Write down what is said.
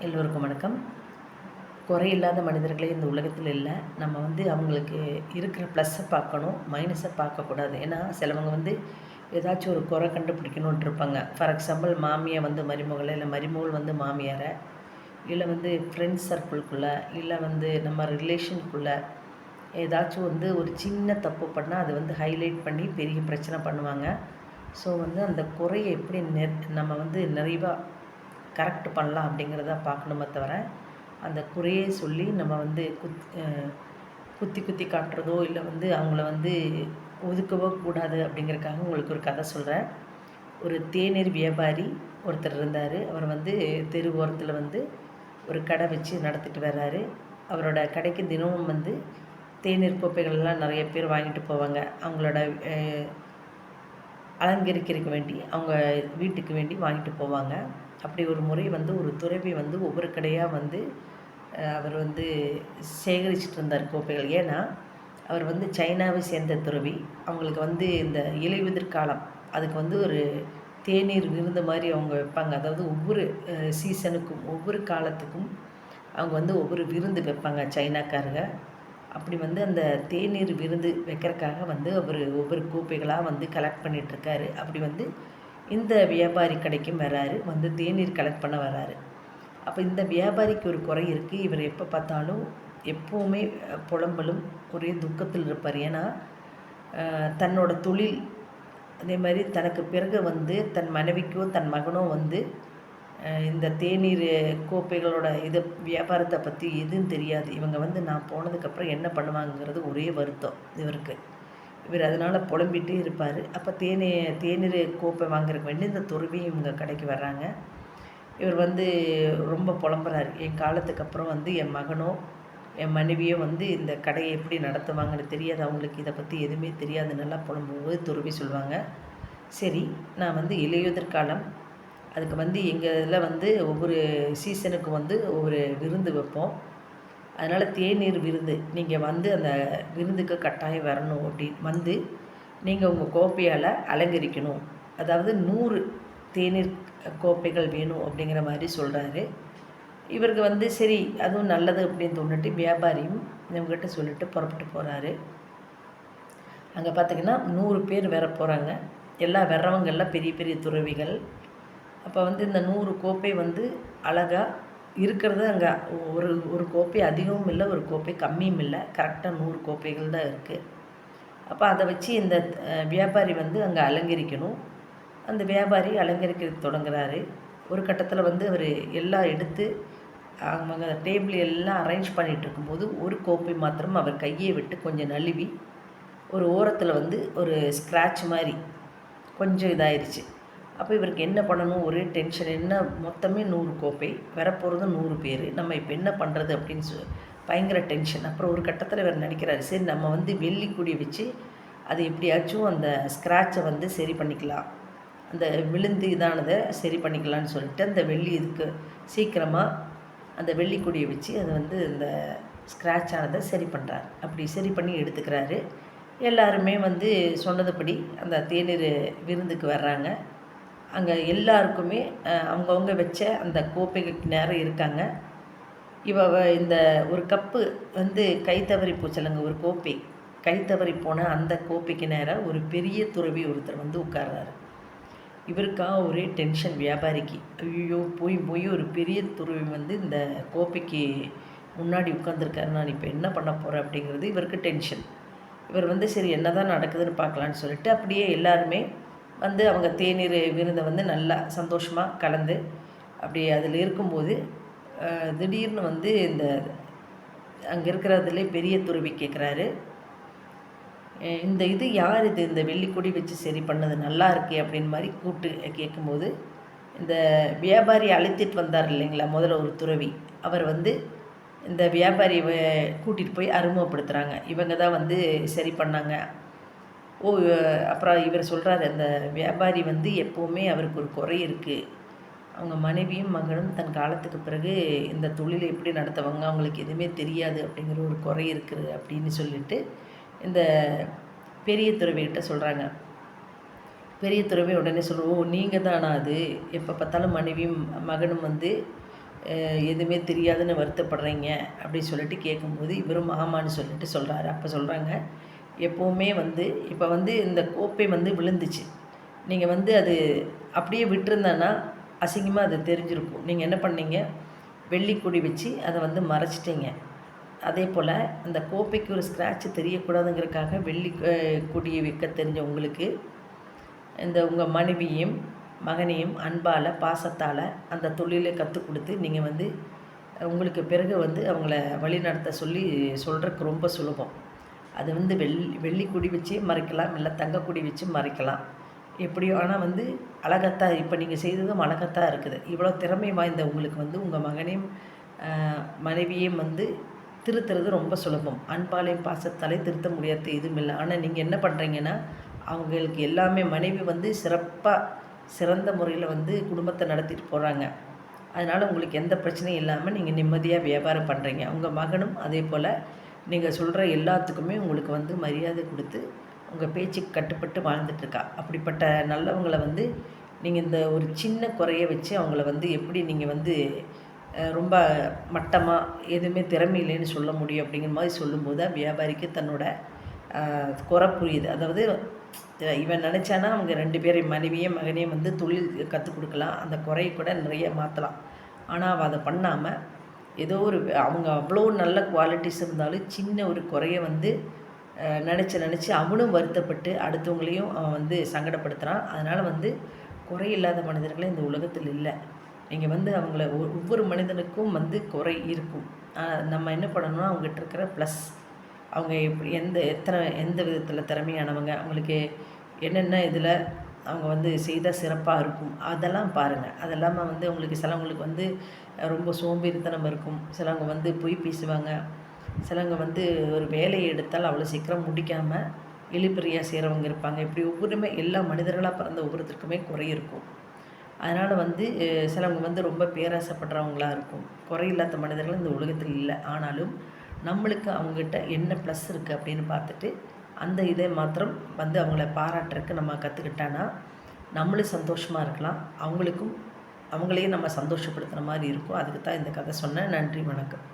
எல்லோருக்கும் வணக்கம். குறையில்லாத மனிதர்களே இந்த உலகத்தில் இல்லை. நம்ம அவங்களுக்கு இருக்கிற ப்ளஸ்ஸை பார்க்கணும், மைனஸை பார்க்கக்கூடாது. ஏன்னா சிலவங்க ஏதாச்சும் ஒரு குறை கண்டுபிடிக்கணுன்ட்டு இருப்பாங்க. ஃபார் எக்ஸாம்பிள் மாமியை மருமகளை, இல்லை மருமகள் மாமியாரை, இல்லை ஃப்ரெண்ட்ஸ் சர்க்கிள்குள்ளே, இல்லை நம்ம ரிலேஷனுக்குள்ளே ஏதாச்சும் ஒரு சின்ன தப்பு பண்ணால் அதை ஹைலைட் பண்ணி பெரிய பிரச்சனை பண்ணுவாங்க. ஸோ அந்த குறையை எப்படி நம்ம நிறைவாக கரெக்ட் பண்ணலாம் அப்படிங்கிறத பார்க்கணுமே தவிர, அந்த குறையே சொல்லி நம்ம குத்தி குத்தி காட்டுறதோ இல்லை அவங்கள ஒதுக்கவோ கூடாது. அப்படிங்கிறதுக்காக உங்களுக்கு ஒரு கதை சொல்கிறேன். ஒரு தேநீர் வியாபாரி ஒருத்தர் இருந்தார். அவர் தெரு ஓரத்தில் ஒரு கடை வச்சு நடத்திட்டு வர்றாரு. அவரோட கடைக்கு தினமும் தேநீர் கோப்பைகள்லாம் நிறைய பேர் வாங்கிட்டு போவாங்க. அவங்களோட அலங்கரிக்கிறதுக்கு வேண்டி, அவங்க வீட்டுக்கு வேண்டி வாங்கிட்டு போவாங்க. அப்படி ஒரு முறை ஒரு துறவி ஒவ்வொரு கடையாக அவர் சேகரிச்சுட்டு இருந்தார் கோப்பைகள். ஏன்னா அவர் சைனாவை சேர்ந்த துறவி. அவங்களுக்கு இந்த இலையுதிர் காலம், அதுக்கு ஒரு தேநீர் விருந்து மாதிரி அவங்க வைப்பாங்க. அதாவது ஒவ்வொரு சீசனுக்கும் ஒவ்வொரு காலத்துக்கும் அவங்க ஒவ்வொரு விருந்து வைப்பாங்க சைனாக்காரங்க. அப்படி அந்த தேநீர் விருந்து வைக்கிறதுக்காக அவர் ஒவ்வொரு கோப்பைகளாக கலெக்ட் பண்ணிகிட்ருக்காரு. அப்படி இந்த வியாபாரி கடைக்கும் வராரு, தேநீர் கலெக்ட் பண்ண வராரு. அப்போ இந்த வியாபாரிக்கு ஒரு குறை இருக்குது. இவர் எப்போ பார்த்தாலும் எப்போவுமே புலம்பலும் ஒரே துக்கத்தில் இருப்பார். ஏன்னா தன்னோட தொழில், அதே மாதிரி தனக்கு பிறகு தன் மனைவிக்கோ தன் மகனோ இந்த தேநீர் கோப்பைகளோட வியாபாரத்தை பற்றி எதுவும் தெரியாது. இவங்க நான் போனதுக்கப்புறம் என்ன பண்ணுவாங்கிறது ஒரே வருத்தம் இவருக்கு. இவர் அதனால் புலம்பிகிட்டே இருப்பார். அப்போ தேநீர் கோப்பை வாங்குறதுக்கு வேண்டி இந்த துறவி இவங்க கடைக்கு வர்றாங்க. இவர் ரொம்ப புலம்புறாரு. என் காலத்துக்கு அப்புறம் என் மகனோ என் மனைவியோ இந்த கடையை எப்படி நடத்துவாங்கன்னு தெரியாது, அவங்களுக்கு இதை பற்றி எதுவுமே தெரியாது. நல்லா புலம்பும்போது துறவி சொல்லுவாங்க, சரி நான் இலையுதிர் காலம், அதுக்கு எங்கள் இதில் ஒவ்வொரு சீசனுக்கு ஒவ்வொரு விருந்து வைப்போம். அதனால் தேநீர் விருந்து நீங்கள் அந்த விருந்துக்கு கட்டாயம் வரணும். அப்படி நீங்கள் உங்கள் கோப்பையால் அலங்கரிக்கணும். அதாவது 100 தேநீர் கோப்பைகள் வேணும் அப்படிங்கிற மாதிரி சொல்கிறாரு. இவருக்கு சரி அதுவும் நல்லது அப்படின்னு தோணிட்டு வியாபாரியும் இவங்ககிட்ட சொல்லிட்டு புறப்பட்டு போகிறாரு. அங்கே பார்த்திங்கன்னா 100 பேர் வர போகிறாங்க. எல்லா வர்றவங்கெல்லாம் பெரிய பெரிய துறவிகள். அப்போ இந்த 100 கோப்பை அழகாக இருக்கிறது. அங்கே ஒரு கோப்பை அதிகமும் இல்லை, ஒரு கோப்பை கம்மியும் இல்லை, கரெக்டாக 100 கோப்பைகள் தான் இருக்குது. அப்போ அதை வச்சு இந்த வியாபாரி அங்கே அலங்கரிக்கணும். அந்த வியாபாரி அலங்கரிக்க தொடங்குறாரு. ஒரு கட்டத்தில் அவர் எல்லாம் எடுத்து அவங்க டேபிள் எல்லாம் அரேஞ்ச் பண்ணிகிட்டு இருக்கும்போது ஒரு கோப்பை மாத்திரம் அவர் கையை விட்டு கொஞ்சம் நழுவி ஒரு ஓரத்தில் ஒரு ஸ்க்ராட்ச் மாதிரி கொஞ்சம் இதாயிருச்சு. அப்போ இவருக்கு என்ன பண்ணணும், ஒரே டென்ஷன். என்ன மொத்தமே 100 கோப்பை, வரப்போகிறது 100 பேர், நம்ம இப்போ என்ன பண்ணுறது அப்படின்னு பயங்கர டென்ஷன். அப்புறம் ஒரு கட்டத்தில் இவர் நினைக்கிறாரு, சரி நம்ம வெள்ளி வச்சு அது எப்படியாச்சும் அந்த ஸ்க்ராட்சை சரி பண்ணிக்கலாம், அந்த விழுந்து இதானதை சரி பண்ணிக்கலான்னு சொல்லிட்டு அந்த வெள்ளி இதுக்கு சீக்கிரமாக அந்த வெள்ளிக்குடியை வச்சு அது இந்த ஸ்க்ராட்ச் ஆனதை சரி பண்ணுறாரு. அப்படி சரி பண்ணி எடுத்துக்கிறாரு. எல்லாருமே சொன்னதுபடி அந்த தேநீர் விருந்துக்கு வர்றாங்க. அங்கே எல்லாருக்குமே அவங்கவுங்க வச்ச அந்த கோப்பைக்கு நேரம் இருக்காங்க. இந்த ஒரு கப்பு கை தவறி போச்சலங்க, ஒரு கோப்பை கை தவறி போன அந்த கோப்பைக்கு நேராக ஒரு பெரிய துறவி ஒருத்தர் உட்கார்றாரு. இவருக்காக ஒரே டென்ஷன் வியாபாரிக்கு. ஐயோ போய் ஒரு பெரிய துறவி இந்த கோப்பைக்கு முன்னாடி உட்காந்துருக்காரு, நான் இப்போ என்ன பண்ண போகிறேன் அப்படிங்கிறது இவருக்கு டென்ஷன். இவர் சரி என்ன தான் நடக்குதுன்னு பார்க்கலான்னு சொல்லிட்டு அப்படியே எல்லாருமே அவங்க தேநீர் விருந்தை நல்லா சந்தோஷமாக கலந்து அப்படி அதில் இருக்கும்போது திடீர்னு இந்த அங்கே இருக்கிறதுலே பெரிய துறவி கேட்குறாரு, இந்த யார் இது, இந்த வெள்ளிக்கொடி வச்சு சரி பண்ணது நல்லா இருக்கே அப்படின்னு மாதிரி கூப்பிட்டு கேட்கும்போது இந்த வியாபாரி அழைத்திட்டு வந்தார் இல்லைங்களா முதல்ல ஒரு துறவி, அவர் இந்த வியாபாரி கூட்டிகிட்டு போய் அறிமுகப்படுத்துகிறாங்க. இவங்க தான் சரி பண்ணாங்க. அப்புறம் இவர் சொல்கிறார், அந்த வியாபாரி எப்போவுமே அவருக்கு ஒரு குறை இருக்குது. அவங்க மனைவியும் மகனும் தன் காலத்துக்கு பிறகு இந்த தொழிலை எப்படி நடத்துவாங்க, அவங்களுக்கு எதுவுமே தெரியாது அப்படிங்கிற ஒரு குறை இருக்குது அப்படின்னு சொல்லிட்டு இந்த பெரிய துறவிகிட்ட சொல்கிறாங்க. பெரிய துறவி உடனே சொல்லுவோம், நீங்கள் தானா அது, எப்போ பார்த்தாலும் மனைவியும் மகனும் எதுவுமே தெரியாதுன்னு வருத்தப்படுறீங்க அப்படின்னு சொல்லிட்டு கேட்கும்போது இவரும் ஆமான்னு சொல்லிட்டு சொல்கிறாரு. அப்போ சொல்கிறாங்க, எப்போவுமே வந்து இப்போ வந்து இந்த கோப்பை வந்து விழுந்துச்சு. நீங்கள் வந்து அது அப்படியே விட்டுருந்தேன்னா அசிங்கமாக அது தெரிஞ்சிருக்கும். நீங்கள் என்ன பண்ணீங்க, வெள்ளிக்கொடி வச்சு அதை வந்து மறைச்சிட்டீங்க. அதே போல் அந்த கோப்பைக்கு ஒரு ஸ்க்ராட்ச் தெரியக்கூடாதுங்கிறதுக்காக வெள்ளி கொடியை வைக்க தெரிஞ்ச உங்களுக்கு இந்த உங்கள் மனைவியையும் மகனையும் அன்பால் பாசத்தால் அந்த தொழிலை கற்றுக் கொடுத்து நீங்கள் வந்து உங்களுக்கு பிறகு வந்து அவங்கள வழிநடத்த சொல்லி சொல்கிறதுக்கு ரொம்ப சுலபம். அது வந்து வெள்ளிக்கொடி வச்சு மறைக்கலாம், இல்லை தங்கக்கொடி வச்சு மறைக்கலாம். எப்படியோ ஆனால் வந்து அழகாத்தான் இப்போ நீங்கள் செய்ததும் அழகாத்தான் இருக்குது. இவ்வளோ திறமை வாய்ந்த உங்களுக்கு வந்து உங்கள் மகனையும் மனைவியையும் வந்து திருத்துறது ரொம்ப சுலபம். அன்பாலையும் பாசத்தாலையும் திருத்த முடியாத எதுவும் இல்லை. ஆனால் நீங்கள் என்ன பண்ணுறீங்கன்னா, அவங்களுக்கு எல்லாமே மனைவி வந்து சிறந்த முறையில் வந்து குடும்பத்தை நடத்திட்டு போகிறாங்க. அதனால் உங்களுக்கு எந்த பிரச்சனையும் இல்லாமல் நீங்கள் நிம்மதியாக வியாபாரம் பண்ணுறீங்க. உங்கள் மகனும் அதே போல் நீங்கள் சொல்கிற எல்லாத்துக்குமே உங்களுக்கு வந்து மரியாதை கொடுத்து உங்கள் பேச்சுக்கு கட்டுப்பட்டு வாழ்ந்துட்டுருக்கா. அப்படிப்பட்ட நல்லவங்களை வந்து நீங்கள் இந்த ஒரு சின்ன குறைய வச்சு அவங்கள வந்து எப்படி நீங்கள் வந்து ரொம்ப மட்டமாக எதுவுமே திறமை இல்லைன்னு சொல்ல முடியும் அப்படிங்கிற மாதிரி சொல்லும்போது தான் வியாபாரிக்கு தன்னோட குறை புரியுது. அதாவது இவன் நினச்சானா அவங்க 2 பேரையும் மனைவியும் மகனையும் வந்து தொழில் கற்றுக் கொடுக்கலாம், அந்த குறையை கூட நிறைய மாற்றலாம். ஆனால் அவள் அதை பண்ணாமல் ஏதோ ஒரு அவங்க அவ்வளோ நல்ல குவாலிட்டிஸ் இருந்தாலும் சின்ன ஒரு குறைய வந்து நினச்சி அவனும் வருத்தப்பட்டு அடுத்தவங்களையும் அவன் வந்து சங்கடப்படுத்துகிறான். அதனால் வந்து குறையில்லாத மனிதர்களே இந்த உலகத்தில் இல்லை. நீங்கள் வந்து அவங்கள ஒவ்வொரு மனிதனுக்கும் வந்து குறை இருக்கும். நம்ம என்ன பண்ணணும்னா அவங்ககிட்ட இருக்கிற ப்ளஸ், அவங்க எப்படி எந்த விதத்தில் திறமையானவங்க, அவங்களுக்கு என்னென்ன இதில் அவங்க வந்து செய்தால் சிறப்பாக இருக்கும் அதெல்லாம் பாருங்கள். அது இல்லாமல் வந்து உங்களுக்கு சிலவங்களுக்கு வந்து ரொம்ப சோம்பேறித்தனம் இருக்கும், சிலவங்க வந்து பொய் பேசுவாங்க, சிலவங்க வந்து ஒரு வேலையை எடுத்தால் அவ்வளோ சீக்கிரம் முடிக்காமல் இழுபறியாக செய்கிறவங்க இருப்பாங்க. இப்படி ஒவ்வொருமே எல்லா மனிதர்களாக பிறந்த ஒவ்வொருத்தருக்குமே குறை இருக்கும். அதனால் வந்து சிலவங்க வந்து ரொம்ப பேராசைப்படுறவங்களாக இருக்கும். குறையில்லாத மனிதர்கள் இந்த உலகத்தில் இல்லை. ஆனாலும் நம்மளுக்கு அவங்ககிட்ட என்ன ப்ளஸ் இருக்குது அப்படின்னு பார்த்துட்டு அந்த இதை மாத்திரம் வந்து அவங்கள பாராட்டுறதுக்கு நம்ம கற்றுக்கிட்டான்னா நம்மளும் சந்தோஷமாக இருக்கலாம், அவங்களையும் நம்ம சந்தோஷப்படுத்துகிற மாதிரி இருக்கும். அதுக்கு தான் இந்த கதை சொன்னேன். நன்றி, வணக்கம்.